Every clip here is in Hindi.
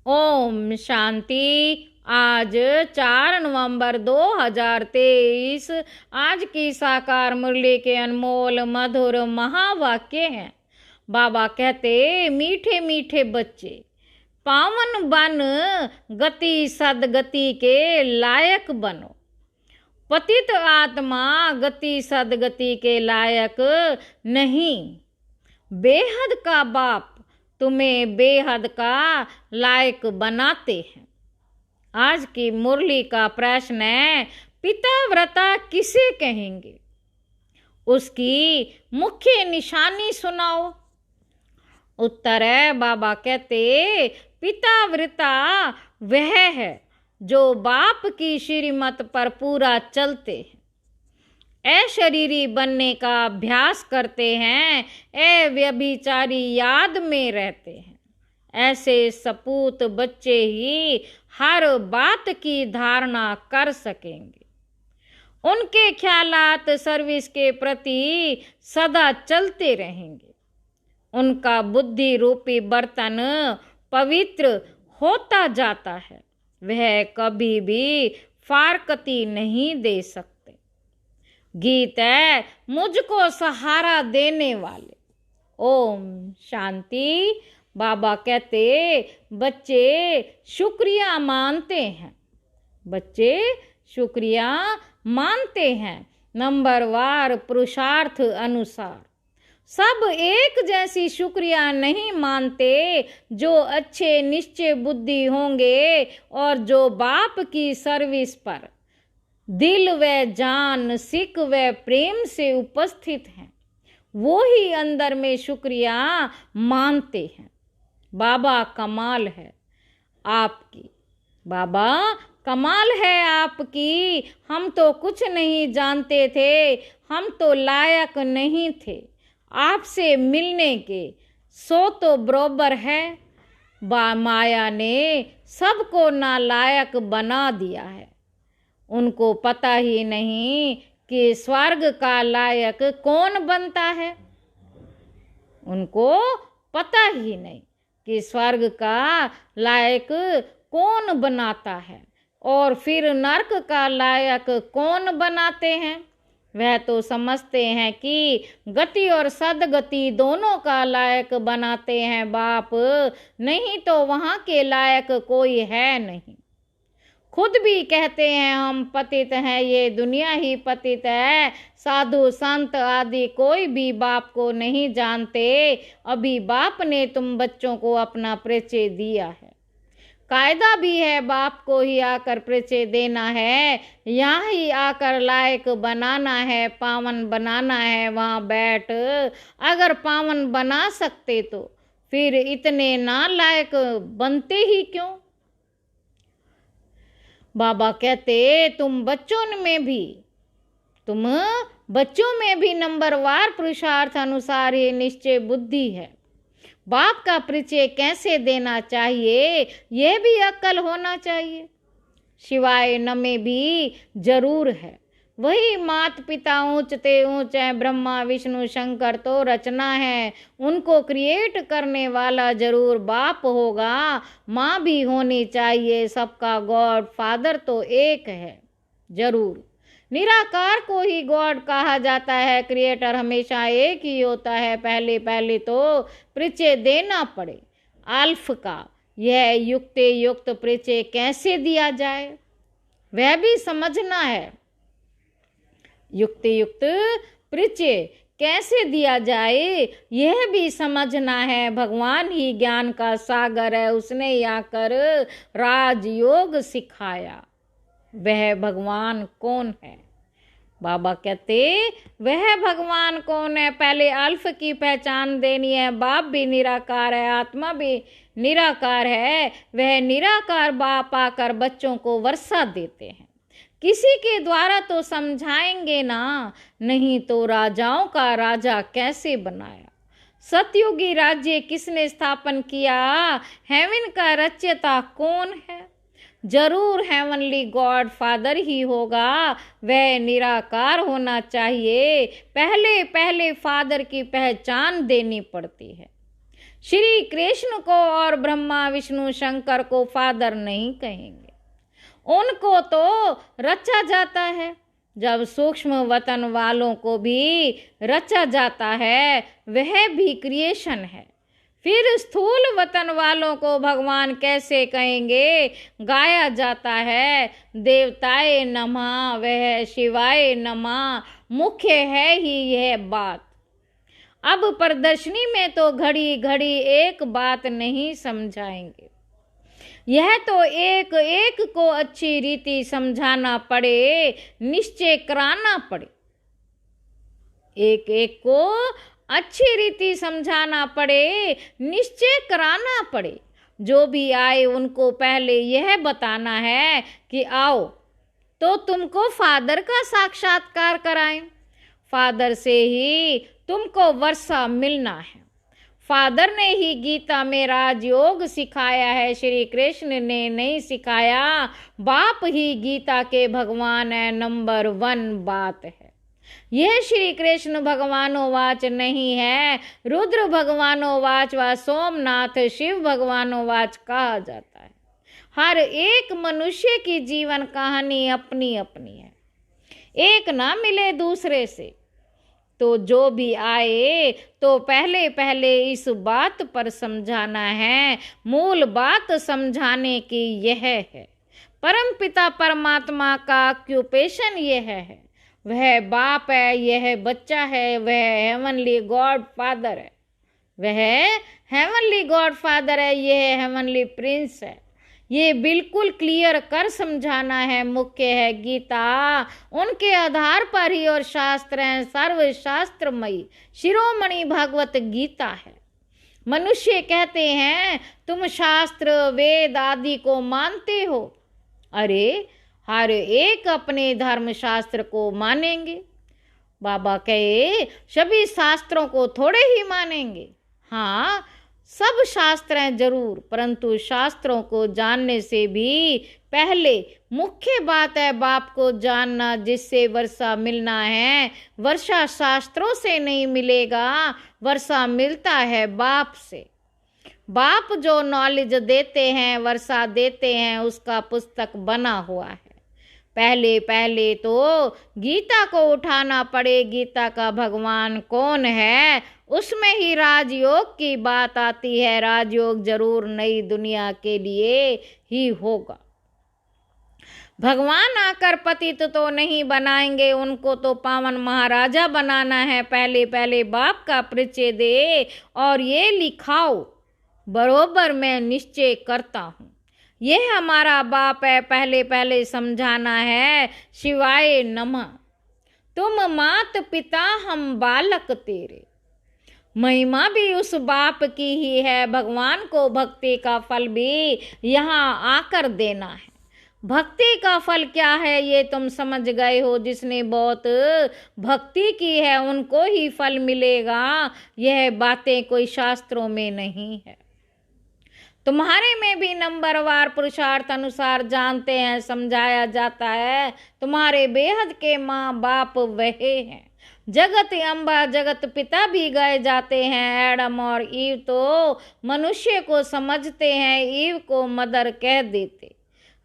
ओम शांति। आज 4 नवंबर 2023 आज की साकार मुरली के अनमोल मधुर महावाक्य हैं। बाबा कहते, मीठे मीठे बच्चे पावन बन गति सदगति के लायक बनो। पतित आत्मा गति सदगति के लायक नहीं। बेहद का बाप तुम्हें बेहद का लायक बनाते हैं। आज की मुरली का प्रश्न है, पिता व्रता किसे कहेंगे? उसकी मुख्य निशानी सुनाओ। उत्तर है, बाबा कहते, पिता व्रता वह है जो बाप की श्रीमत पर पूरा चलते हैं, अशरीरी बनने का अभ्यास करते हैं, अव्यभिचारी याद में रहते हैं। ऐसे सपूत बच्चे ही हर बात की धारणा कर सकेंगे। उनके ख्यालात सर्विस के प्रति सदा चलते रहेंगे। उनका बुद्धि रूपी बर्तन पवित्र होता जाता है। वह कभी भी फारकती नहीं दे सकते। गीत है, मुझको सहारा देने वाले। ओम शांति। बाबा कहते, बच्चे शुक्रिया मानते हैं। बच्चे शुक्रिया मानते हैं नंबरवार पुरुषार्थ अनुसार। सब एक जैसी शुक्रिया नहीं मानते। जो अच्छे निश्चय बुद्धि होंगे और जो बाप की सर्विस पर दिल व जान सिक व प्रेम से उपस्थित हैं, वो ही अंदर में शुक्रिया मानते हैं। बाबा कमाल है आपकी। बाबा कमाल है आपकी। हम तो कुछ नहीं जानते थे, हम तो लायक नहीं थे आपसे मिलने के। सो तो बरोबर है, माया ने सबको नालायक बना दिया है। उनको पता ही नहीं कि स्वर्ग का लायक कौन बनता है। उनको पता ही नहीं कि स्वर्ग का लायक कौन बनाता है और फिर नरक का लायक कौन बनाते हैं। वह तो समझते हैं कि गति और सदगति दोनों का लायक बनाते हैं बाप, नहीं तो वहाँ के लायक कोई है नहीं। खुद भी कहते हैं, हम पतित हैं, ये दुनिया ही पतित है। साधु संत आदि कोई भी बाप को नहीं जानते। अभी बाप ने तुम बच्चों को अपना परिचय दिया है। कायदा भी है, बाप को ही आकर परिचय देना है, यहाँ ही आकर लायक बनाना है, पावन बनाना है। वहाँ बैठ अगर पावन बना सकते तो फिर इतने नालायक बनते ही क्यों? बाबा कहते, तुम बच्चों में भी नंबरवार पुरुषार्थ अनुसार ही निश्चय बुद्धि है। बाप का परिचय कैसे देना चाहिए, यह भी अक्ल होना चाहिए। शिवाय नमे भी जरूर है। वही मात पिता ऊंचते ऊंच है, ब्रह्मा विष्णु शंकर तो रचना है। उनको क्रिएट करने वाला जरूर बाप होगा। माँ भी होनी चाहिए। सबका गॉड फादर तो एक है जरूर। निराकार को ही गॉड कहा जाता है। क्रिएटर हमेशा एक ही होता है। पहले तो परिचय देना पड़े अल्फ का। यह युक्त परिचय कैसे दिया जाए वह भी समझना है। युक्त परिचय कैसे दिया जाए यह भी समझना है। भगवान ही ज्ञान का सागर है। उसने ही आकर राजयोग सिखाया। वह भगवान कौन है? बाबा कहते, वह भगवान कौन है? पहले अल्फ की पहचान देनी है। बाप भी निराकार है, आत्मा भी निराकार है। वह निराकार बाप आकर बच्चों को वर्षा देते हैं। किसी के द्वारा तो समझाएंगे ना, नहीं तो राजाओं का राजा कैसे बनाया? सतयुगी राज्य किसने स्थापन किया? हेवन का रचयिता कौन है? जरूर हेवनली गॉड फादर ही होगा। वह निराकार होना चाहिए। पहले फादर की पहचान देनी पड़ती है। श्री कृष्ण को और ब्रह्मा विष्णु शंकर को फादर नहीं कहेंगे, उनको तो रचा जाता है। जब सूक्ष्म वतन वालों को भी रचा जाता है, वह भी क्रिएशन है। फिर स्थूल वतन वालों को भगवान कैसे कहेंगे? गाया जाता है देवताए नमः, वह शिवाय नमः, मुख्य है ही यह बात। अब प्रदर्शनी में तो घड़ी घड़ी एक बात नहीं समझाएंगे, यह तो एक एक को अच्छी रीति समझाना पड़े, निश्चय कराना पड़े। एक एक को अच्छी रीति समझाना पड़े, निश्चय कराना पड़े। जो भी आए उनको पहले यह बताना है कि आओ तो तुमको फादर का साक्षात्कार कराएं, फादर से ही तुमको वर्षा मिलना है। फादर ने ही गीता में राजयोग सिखाया है, श्री कृष्ण ने नहीं सिखाया। बाप ही गीता के भगवान है, नंबर 1 बात है। यह श्री कृष्ण भगवानोवाच नहीं है, रुद्र भगवानोवाच व सोमनाथ शिव भगवानोवाच कहा जाता है। हर एक मनुष्य की जीवन कहानी अपनी अपनी है, एक ना मिले दूसरे से। तो जो भी आए तो पहले पहले इस बात पर समझाना है, मूल बात समझाने की यह है। परम पिता परमात्मा का ऑक्यूपेशन यह है, वह बाप है, यह बच्चा है, वह हेवनली गॉड फादर है, वह हेवनली गॉड फादर है, यह हेवनली प्रिंस है। ये बिल्कुल क्लियर कर समझाना है, मुख्य है गीता। उनके आधार पर ही और शास्त्र हैं, सर्वशास्त्रमयी शिरोमणि भगवत गीता है। मनुष्य कहते हैं तुम शास्त्र वेद आदि को मानते हो, अरे हर एक अपने धर्म शास्त्र को मानेंगे। बाबा कहे सभी शास्त्रों को थोड़े ही मानेंगे। हाँ, सब शास्त्र हैं जरूर, परंतु शास्त्रों को जानने से भी पहले मुख्य बात है बाप को जानना, जिससे वर्षा मिलना है। वर्षा शास्त्रों से नहीं मिलेगा, वर्षा मिलता है बाप से। बाप जो नॉलेज देते हैं, वर्षा देते हैं, उसका पुस्तक बना हुआ है। पहले पहले तो गीता को उठाना पड़े, गीता का भगवान कौन है, उसमें ही राजयोग की बात आती है। राजयोग जरूर नई दुनिया के लिए ही होगा। भगवान आकर पतित तो नहीं बनाएंगे, उनको तो पावन महाराजा बनाना है। पहले पहले बाप का परिचय दे और ये लिखाओ, बरोबर मैं निश्चय करता हूँ। यह हमारा बाप है, पहले पहले समझाना है शिवाय नमः। तुम मात पिता हम बालक तेरे, महिमा भी उस बाप की ही है। भगवान को भक्ति का फल भी यहाँ आकर देना है। भक्ति का फल क्या है ये तुम समझ गए हो। जिसने बहुत भक्ति की है उनको ही फल मिलेगा। यह बातें कोई शास्त्रों में नहीं है। तुम्हारे में भी नंबरवार पुरुषार्थ अनुसार जानते हैं, समझाया जाता है। तुम्हारे बेहद के माँ बाप वह हैं। जगत अम्बा जगत पिता भी गए जाते हैं। एडम और ईव तो मनुष्य को समझते हैं, ईव को मदर कह देते।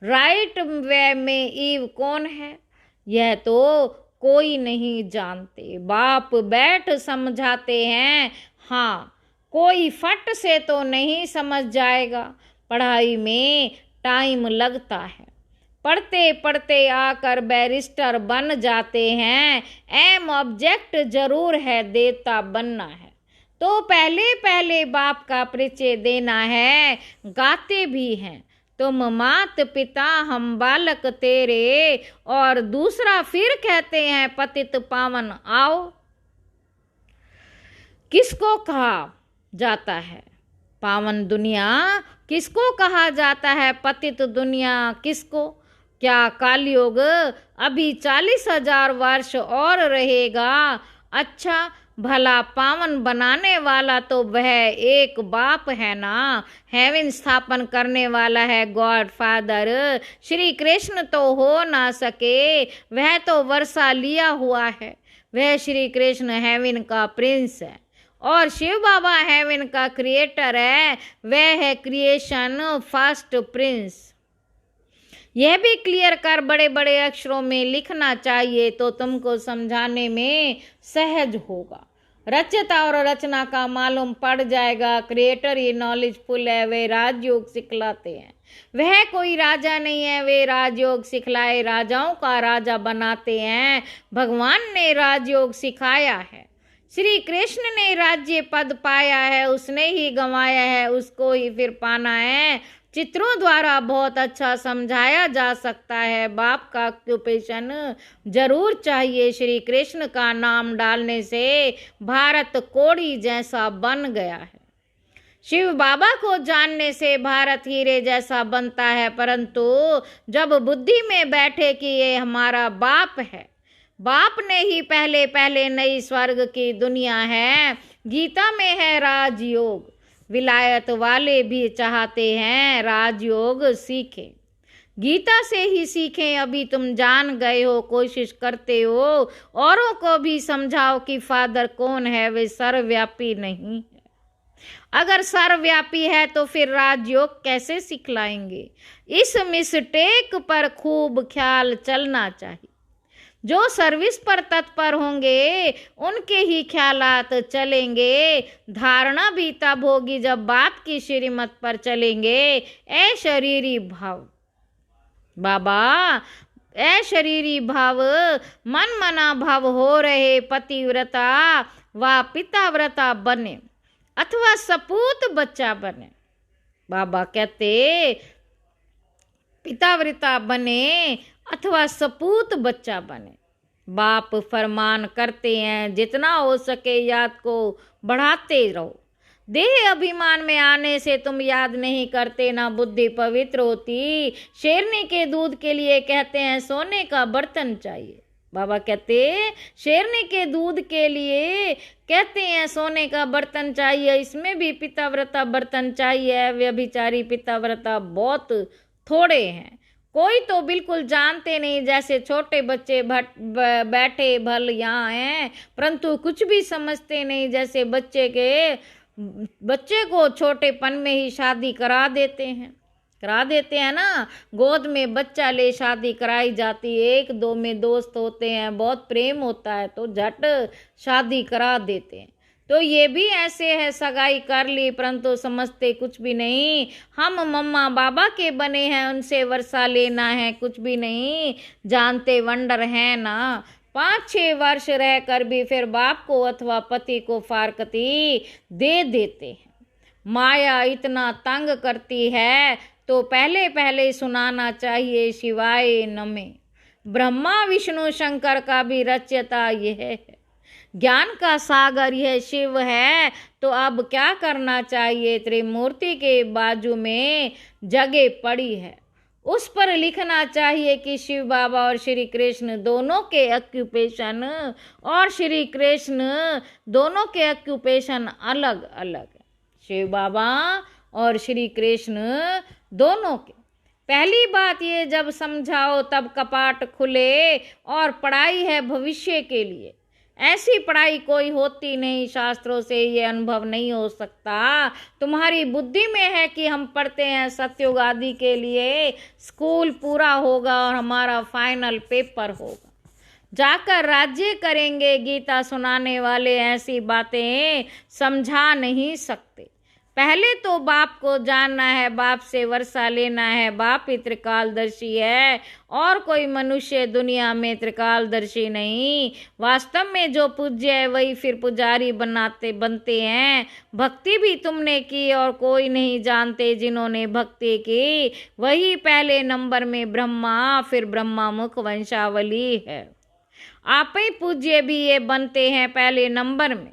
राइट वे में ईव कौन है यह तो कोई नहीं जानते। बाप बैठ समझाते हैं। हाँ, कोई फट से तो नहीं समझ जाएगा। पढ़ाई में टाइम लगता है, पढ़ते पढ़ते आकर बैरिस्टर बन जाते हैं। एम ऑब्जेक्ट जरूर है, देवता बनना है। तो पहले पहले बाप का परिचय देना है। गाते भी हैं तुम मात पिता हम बालक तेरे, और दूसरा फिर कहते हैं पतित पावन आओ। किसको कहा जाता है पावन दुनिया, किसको कहा जाता है पतित दुनिया, किसको? क्या कालयुग अभी 40,000 वर्ष और रहेगा? अच्छा भला पावन बनाने वाला तो वह एक बाप है ना, हेवन स्थापन करने वाला है गॉड फादर। श्री कृष्ण तो हो ना सके, वह तो वर्षा लिया हुआ है। वह श्री कृष्ण हेवन का प्रिंस है। और शिव बाबा हेवन का क्रिएटर है, वह है क्रिएशन फर्स्ट प्रिंस। यह भी क्लियर कर बड़े बड़े अक्षरों में लिखना चाहिए तो तुमको समझाने में सहज होगा। रचयिता और रचना का मालूम पड़ जाएगा। क्रिएटर ये नॉलेजफुल है, वे राजयोग सिखलाते हैं। वह कोई राजा नहीं है, वे राजयोग सिखलाए राजाओं का राजा बनाते हैं। भगवान ने राजयोग सिखाया है। श्री कृष्ण ने राज्य पद पाया है, उसने ही गंवाया है, उसको ही फिर पाना है। चित्रों द्वारा बहुत अच्छा समझाया जा सकता है। बाप का ऑक्यूपेशन जरूर चाहिए। श्री कृष्ण का नाम डालने से भारत कोड़ी जैसा बन गया है। शिव बाबा को जानने से भारत हीरे जैसा बनता है, परंतु जब बुद्धि में बैठे कि ये हमारा बाप है, बाप ने ही पहले पहले नई स्वर्ग की दुनिया है। गीता में है राजयोग। विलायत वाले भी चाहते हैं राजयोग सीखें, गीता से ही सीखें। अभी तुम जान गए हो, कोशिश करते हो, औरों को भी समझाओ कि फादर कौन है, वे सर्वव्यापी नहीं है। अगर सर्वव्यापी है तो फिर राजयोग कैसे सिखलाएंगे? इस मिस्टेक पर खूब ख्याल चलना चाहिए। जो सर्विस पर तत्पर होंगे उनके ही ख्यालात चलेंगे। धारणा भी तब होगी जब बाप की श्रीमत पर चलेंगे। ए शरीरी भाव बाबा, ए शरीरी भाव, मन मना भाव हो रहे पतिव्रता व पिताव्रता बने अथवा सपूत बच्चा बने। बाबा कहते पिताव्रता बने अथवा सपूत बच्चा बने। बाप फरमान करते हैं जितना हो सके याद को बढ़ाते रहो। देह अभिमान में आने से तुम याद नहीं करते, ना बुद्धि पवित्र होती। शेरनी के दूध के लिए कहते हैं सोने का बर्तन चाहिए। बाबा कहते शेरनी के दूध के लिए कहते हैं सोने का बर्तन चाहिए। इसमें भी पिताव्रता बर्तन चाहिए। व्यभिचारी पिताव्रता बहुत थोड़े हैं। कोई तो बिल्कुल जानते नहीं, जैसे छोटे बच्चे बैठे भल यहाँ हैं, परंतु कुछ भी समझते नहीं। जैसे बच्चे को छोटेपन में ही शादी करा देते हैं ना। गोद में बच्चा ले शादी कराई जाती है। एक दो में दोस्त होते हैं, बहुत प्रेम होता है तो झट शादी करा देते हैं। तो ये भी ऐसे है, सगाई कर ली परंतु समझते कुछ भी नहीं। हम मम्मा बाबा के बने हैं, उनसे वर्षा लेना है, कुछ भी नहीं जानते। वंडर है ना। 5-6 वर्ष रहकर भी फिर बाप को अथवा पति को फारकती दे देते हैं। माया इतना तंग करती है तो पहले पहले सुनाना चाहिए शिवाय नमः। ब्रह्मा विष्णु शंकर का भी रचयिता यह है। ज्ञान का सागर यह शिव है, तो अब क्या करना चाहिए? त्रिमूर्ति के बाजू में जगह पड़ी है, उस पर लिखना चाहिए कि शिव बाबा और श्री कृष्ण दोनों के ऑक्यूपेशन और श्री कृष्ण दोनों के ऑक्यूपेशन अलग अलग है। शिव बाबा और श्री कृष्ण दोनों के। पहली बात ये, जब समझाओ तब कपाट खुले और पढ़ाई है भविष्य के लिए। ऐसी पढ़ाई कोई होती नहीं, शास्त्रों से ये अनुभव नहीं हो सकता। तुम्हारी बुद्धि में है कि हम पढ़ते हैं सतयुग आदि के लिए। स्कूल पूरा होगा और हमारा फाइनल पेपर होगा, जाकर राज्य करेंगे। गीता सुनाने वाले ऐसी बातें समझा नहीं सकते। पहले तो बाप को जानना है, बाप से वर्षा लेना है। बाप ही त्रिकालदर्शी है और कोई मनुष्य दुनिया में त्रिकालदर्शी नहीं। वास्तव में जो पूज्य है वही फिर पुजारी बनते हैं। भक्ति भी तुमने की और कोई नहीं जानते जिन्होंने भक्ति की। वही पहले नंबर में ब्रह्मा, फिर ब्रह्मा मुख वंशावली है। आप ही पूज्य भी ये बनते हैं पहले नंबर में।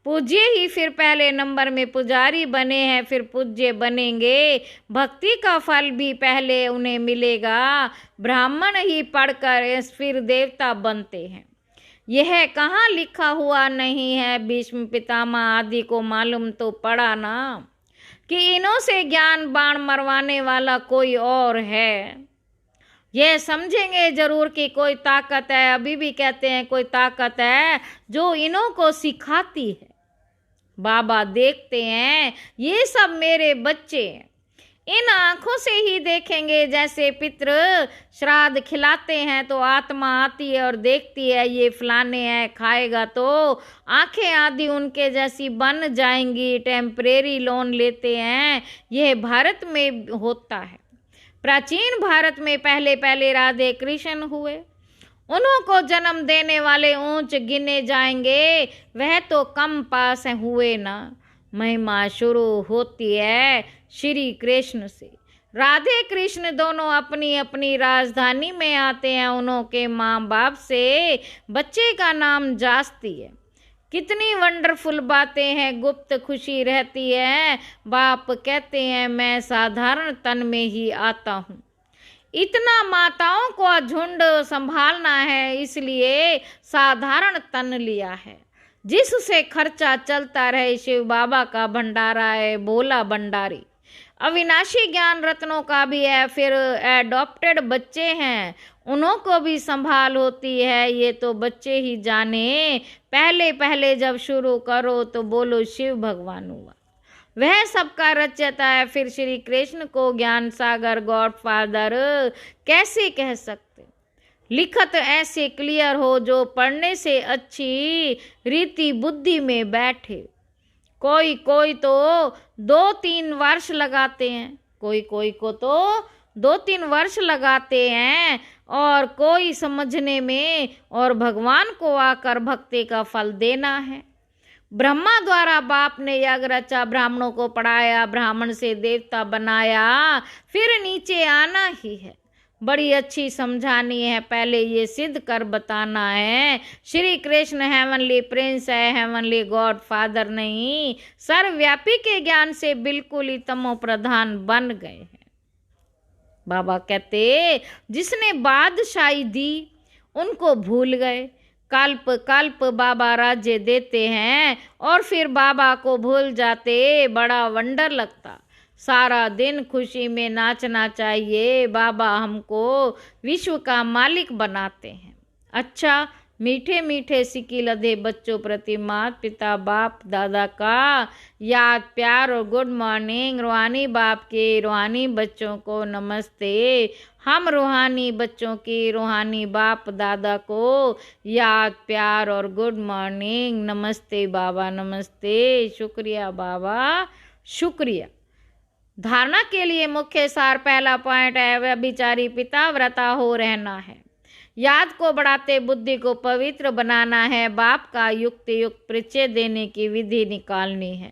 पूज्य ही फिर पहले नंबर में पुजारी बने हैं, फिर पूज्य बनेंगे। भक्ति का फल भी पहले उन्हें मिलेगा। ब्राह्मण ही पढ़कर फिर देवता बनते हैं। यह कहाँ लिखा हुआ नहीं है? भीष्म पितामह आदि को मालूम तो पड़ा ना कि इन्हों से ज्ञान बाण मरवाने वाला कोई और है। यह समझेंगे जरूर कि कोई ताकत है। अभी भी कहते हैं कोई ताकत है जो इन्हों को सिखाती है। बाबा देखते हैं ये सब मेरे बच्चे हैं। इन आंखों से ही देखेंगे जैसे पितृ श्राद्ध खिलाते हैं तो आत्मा आती है और देखती है ये फलाने हैं, खाएगा तो आंखें आदि उनके जैसी बन जाएंगी। टेम्परेरी लोन लेते हैं, यह भारत में होता है। प्राचीन भारत में पहले पहले राधे कृष्ण हुए, उन्हों को जन्म देने वाले ऊंच गिने जाएंगे, वह तो कम पास हुए ना। महिमा शुरू होती है श्री कृष्ण से। राधे कृष्ण दोनों अपनी अपनी राजधानी में आते हैं, उन्हों के माँ बाप से बच्चे का नाम जास्ती है। कितनी वंडरफुल बातें हैं, गुप्त खुशी रहती है। बाप कहते हैं मैं साधारण तन में ही आता हूँ, इतना माताओं को झुंड संभालना है, इसलिए साधारण तन लिया है, जिससे खर्चा चलता रहे। शिव बाबा का भंडारा है, भोला भंडारी। अविनाशी ज्ञान रत्नों का भी है, फिर एडॉप्टेड बच्चे हैं, उन्हों को भी संभाल होती है। ये तो बच्चे ही जाने, पहले पहले जब शुरू करो तो बोलो शिव भगवान हुआ, वह सबका रचयिता है। फिर श्री कृष्ण को ज्ञान सागर गॉड फादर कैसे कह सकते। लिखत ऐसे क्लियर हो जो पढ़ने से अच्छी रीति बुद्धि में बैठे। कोई कोई तो 2-3 वर्ष लगाते हैं, कोई कोई को तो 2-3 वर्ष लगाते हैं, और कोई समझने में, और भगवान को आकर भक्ति का फल देना है। ब्रह्मा द्वारा बाप ने यज्ञ रचा, ब्राह्मणों को पढ़ाया, ब्राह्मण से देवता बनाया, फिर नीचे आना ही है। बड़ी अच्छी समझानी है, पहले ये सिद्ध कर बताना है। श्री कृष्ण हेवनली प्रिंस है, हेवनली गॉड फादर नहीं। सर्वव्यापी के ज्ञान से बिल्कुल ही तमो प्रधान बन गए हैं। बाबा कहते जिसने बादशाही दी उनको भूल गए। कल्प कल्प बाबा राज्य देते हैं और फिर बाबा को भूल जाते, बड़ा वंडर लगता। सारा दिन खुशी में नाचना चाहिए। बाबा हमको विश्व का मालिक बनाते हैं। अच्छा, मीठे मीठे सिक्की लदे बच्चों प्रति माता पिता बाप दादा का याद प्यार और गुड मॉर्निंग। रूहानी बाप के रूहानी बच्चों को नमस्ते। हम रूहानी बच्चों की रूहानी बाप दादा को याद प्यार और गुड मॉर्निंग। नमस्ते बाबा, नमस्ते। शुक्रिया बाबा, शुक्रिया। धारणा के लिए मुख्य सार पहला पॉइंट है व्यभिचारी पिता व्रता हो रहना है। याद को बढ़ाते बुद्धि को पवित्र बनाना है। बाप का युक्त युक्त परिचय देने की विधि निकालनी है।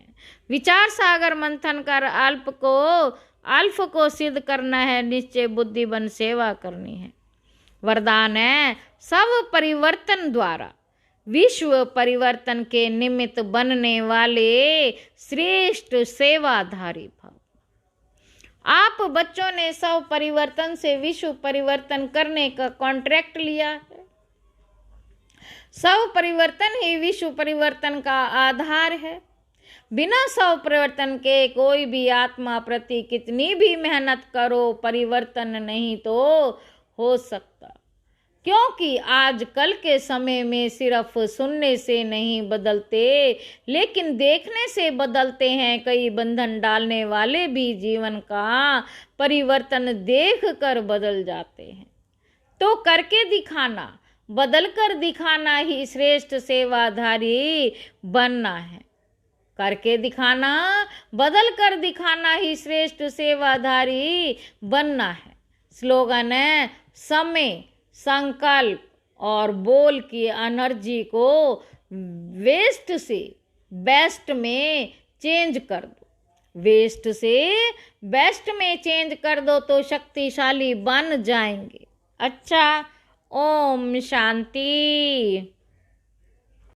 विचार सागर मंथन कर अल्फ को सिद्ध करना है। निश्चय बुद्धि बन सेवा करनी है। वरदान है सब परिवर्तन द्वारा विश्व परिवर्तन के निमित्त बनने वाले श्रेष्ठ सेवाधारी भव। आप बच्चों ने सब परिवर्तन से विश्व परिवर्तन करने का कॉन्ट्रैक्ट लिया है। सब परिवर्तन ही विश्व परिवर्तन का आधार है। बिना सब परिवर्तन के कोई भी आत्मा प्रति कितनी भी मेहनत करो, परिवर्तन नहीं तो हो सकता। क्योंकि आजकल के समय में सिर्फ सुनने से नहीं बदलते, लेकिन देखने से बदलते हैं। कई बंधन डालने वाले भी जीवन का परिवर्तन देख कर बदल जाते हैं। तो करके दिखाना, बदल कर दिखाना ही श्रेष्ठ सेवाधारी बनना है। करके दिखाना, बदल कर दिखाना ही श्रेष्ठ सेवाधारी बनना है। स्लोगन है समय, संकल्प और बोल की एनर्जी को वेस्ट से बेस्ट में चेंज कर दो। वेस्ट से बेस्ट में चेंज कर दो तो शक्तिशाली बन जाएंगे। अच्छा, ओम शांति।